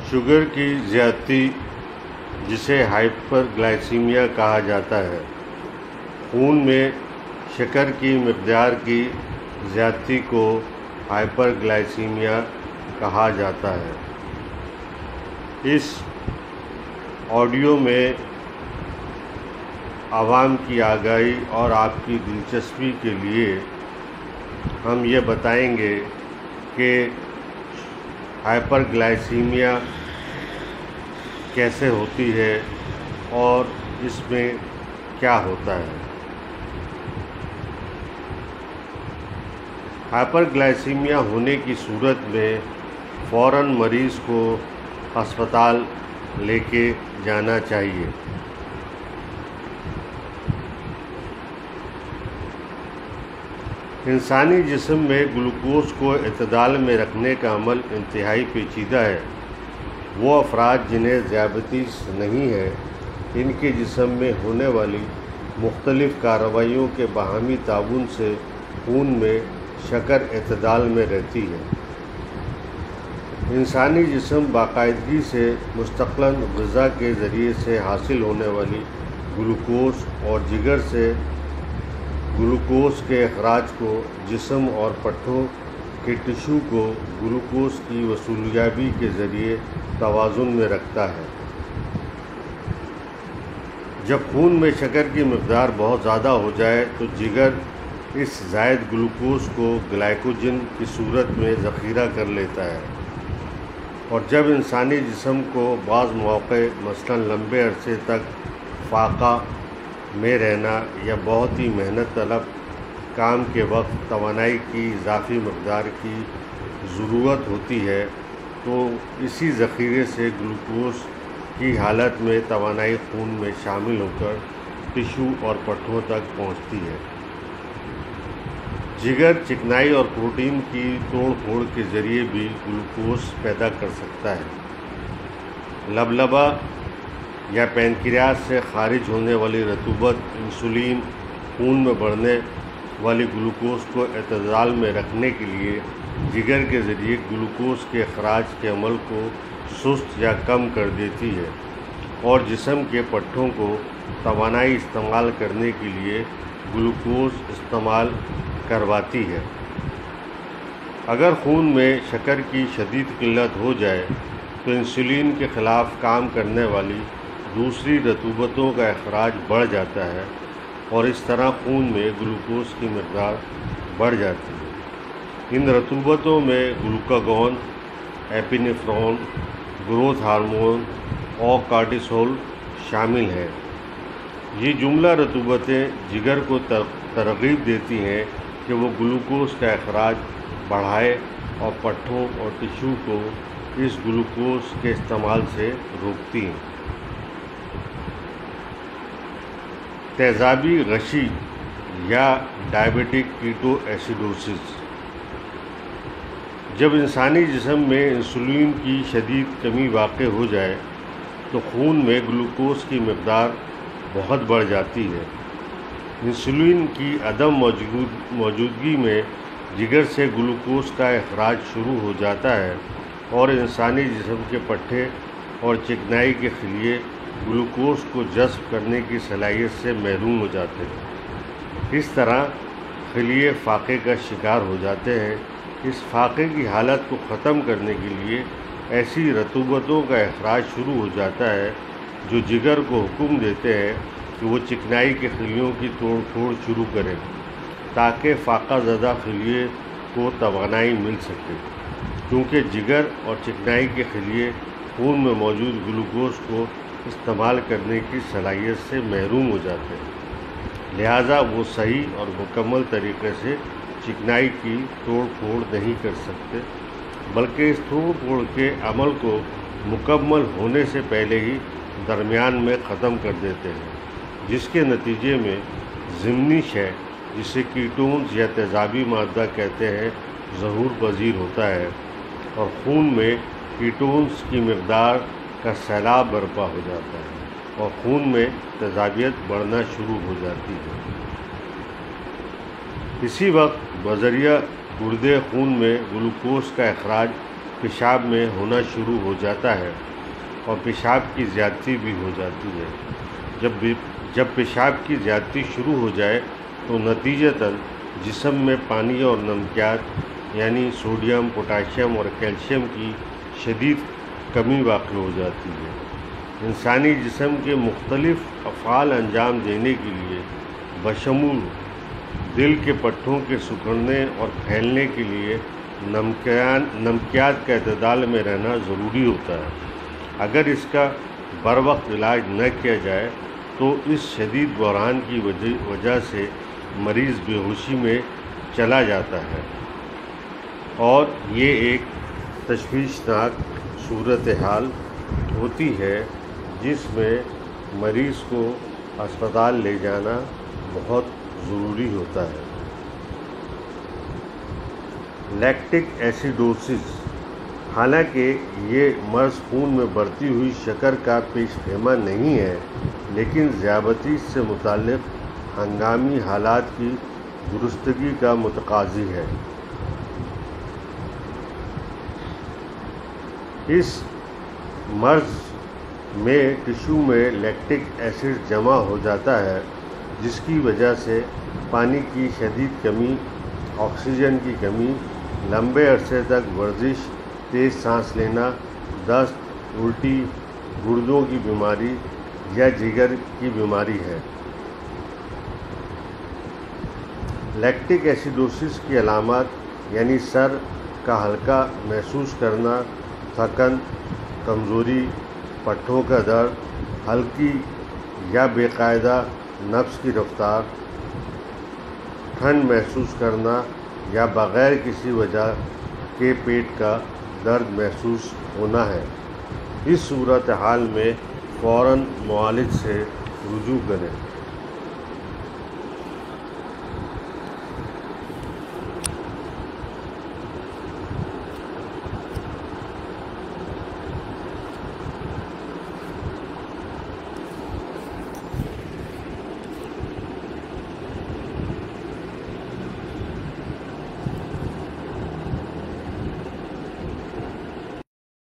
Sugar کی زیادتی، جسے ہائپر گلائسیمیا کہا جاتا ہے، خون میں شکر کی مقدار کی زیادتی کو ہائپر گلائسیمیا کہا جاتا ہے۔ اس آڈیو میں عوام کی آگاہی اور آپ کی دلچسپی کے لیے ہم یہ بتائیں گے کہ ہائپر گلائسیمیا کیسے ہوتی ہے اور اس میں کیا ہوتا ہے۔ ہائپر گلائسیمیا ہونے کی صورت میں فوراً مریض کو ہسپتال لے کے جانا چاہیے۔ انسانی جسم میں گلوکوز کو اعتدال میں رکھنے کا عمل انتہائی پیچیدہ ہے۔ وہ افراد جنہیں ذیابیطس نہیں ہے، ان کے جسم میں ہونے والی مختلف کارروائیوں کے باہمی تعاون سے خون میں شکر اعتدال میں رہتی ہے۔ انسانی جسم باقاعدگی سے مستقلاً غذا کے ذریعے سے حاصل ہونے والی گلوکوز اور جگر سے گلوکوز کے اخراج کو جسم اور پٹھوں کے ٹشو کو گلوکوز کی وصولیابی کے ذریعے توازن میں رکھتا ہے۔ جب خون میں شکر کی مقدار بہت زیادہ ہو جائے تو جگر اس زائد گلوکوز کو گلائکوجن کی صورت میں ذخیرہ کر لیتا ہے، اور جب انسانی جسم کو بعض مواقع مثلاً لمبے عرصے تک فاقہ میں رہنا یا بہت ہی محنت طلب کام کے وقت توانائی کی اضافی مقدار کی ضرورت ہوتی ہے، تو اسی ذخیرے سے گلوکوز کی حالت میں توانائی خون میں شامل ہو کر ٹشو اور پٹھوں تک پہنچتی ہے۔ جگر چکنائی اور پروٹین کی توڑ پھوڑ کے ذریعے بھی گلوکوز پیدا کر سکتا ہے۔ لبلبہ یا پینکریاس سے خارج ہونے والی رطوبت انسولین خون میں بڑھنے والی گلوکوز کو اعتدال میں رکھنے کے لیے جگر کے ذریعے گلوکوز کے اخراج کے عمل کو سست یا کم کر دیتی ہے، اور جسم کے پٹھوں کو توانائی استعمال کرنے کے لیے گلوکوز استعمال کرواتی ہے۔ اگر خون میں شکر کی شدید قلت ہو جائے تو انسولین کے خلاف کام کرنے والی دوسری رطوبتوں کا اخراج بڑھ جاتا ہے، اور اس طرح خون میں گلوکوز کی مقدار بڑھ جاتی ہے۔ ان رطوبتوں میں گلوکاگون، ایپینیفرین، گروتھ ہارمون اور کارٹیسول شامل ہیں۔ یہ جملہ رطوبتیں جگر کو ترغیب دیتی ہیں کہ وہ گلوکوز کا اخراج بڑھائے اور پٹھوں اور ٹشو کو اس گلوکوز کے استعمال سے روکتی ہیں۔ تیزابی غشی یا ڈائبیٹک کیٹو ایسیڈوسس۔ جب انسانی جسم میں انسولین کی شدید کمی واقع ہو جائے تو خون میں گلوکوز کی مقدار بہت بڑھ جاتی ہے۔ انسولین کی عدم موجودگی میں جگر سے گلوکوز کا اخراج شروع ہو جاتا ہے، اور انسانی جسم کے پٹھے اور چکنائی کے خلیے گلوکوز کو جذب کرنے کی صلاحیت سے محروم ہو جاتے ہیں۔ اس طرح خلیے فاقے کا شکار ہو جاتے ہیں۔ اس فاقے کی حالت کو ختم کرنے کے لیے ایسی رطوبتوں کا اخراج شروع ہو جاتا ہے جو جگر کو حکم دیتے ہیں کہ وہ چکنائی کے خلیوں کی توڑ پھوڑ شروع کرے تاکہ فاقہ زدہ خلیے کو توانائی مل سکے، کیونکہ جگر اور چکنائی کے خلیے خون میں موجود گلوکوز کو استعمال کرنے کی صلاحیت سے محروم ہو جاتے ہیں، لہٰذا وہ صحیح اور مکمل طریقے سے چکنائی کی توڑ پھوڑ نہیں کر سکتے، بلکہ اس توڑ پھوڑ کے عمل کو مکمل ہونے سے پہلے ہی درمیان میں ختم کر دیتے ہیں، جس کے نتیجے میں ضمنی شے، جسے کیٹونز یا تیزابی مادہ کہتے ہیں، ظہور پذیر ہوتا ہے، اور خون میں کیٹونز کی مقدار کا سیلاب برپا ہو جاتا ہے، اور خون میں تیزابیت بڑھنا شروع ہو جاتی ہے۔ اسی وقت بذریعہ گردے خون میں گلوکوز کا اخراج پیشاب میں ہونا شروع ہو جاتا ہے اور پیشاب کی زیادتی بھی ہو جاتی ہے۔ جب پیشاب کی زیادتی شروع ہو جائے تو نتیجتاً جسم میں پانی اور نمکیات یعنی سوڈیم، پوٹاشیم اور کیلشیم کی شدید کمی واقع ہو جاتی ہے۔ انسانی جسم کے مختلف افعال انجام دینے کے لیے بشمول دل کے پٹھوں کے سکڑنے اور پھیلنے کے لیے نمکیات کا اعتدال میں رہنا ضروری ہوتا ہے۔ اگر اس کا بروقت علاج نہ کیا جائے تو اس شدید بحران کی وجہ سے مریض بے ہوشی میں چلا جاتا ہے اور یہ ایک تشویشناک صورتحال ہوتی ہے جس میں مریض کو اسپتال لے جانا بہت ضروری ہوتا ہے۔ لیکٹک ایسیڈوسس، حالانکہ یہ مرض خون میں بڑھتی ہوئی شکر کا پیش خیمہ نہیں ہے، لیکن ذیابیطس سے متعلق ہنگامی حالات کی درستگی کا متقاضی ہے۔ اس مرض میں ٹشو میں لیکٹک ایسڈ جمع ہو جاتا ہے، جس کی وجہ سے پانی کی شدید کمی، آکسیجن کی کمی، لمبے عرصے تک ورزش، تیز سانس لینا، دست، الٹی، گردوں کی بیماری یا جگر کی بیماری ہے۔ لیکٹک ایسیڈوسس کی علامات یعنی سر کا ہلکا محسوس کرنا، تھکن، کمزوری، پٹھوں کا درد، ہلکی یا بے قاعدہ نبض کی رفتار، ٹھنڈ محسوس کرنا یا بغیر کسی وجہ کے پیٹ کا درد محسوس ہونا ہے۔ اس صورتحال میں فوراً معالج سے رجوع کریں۔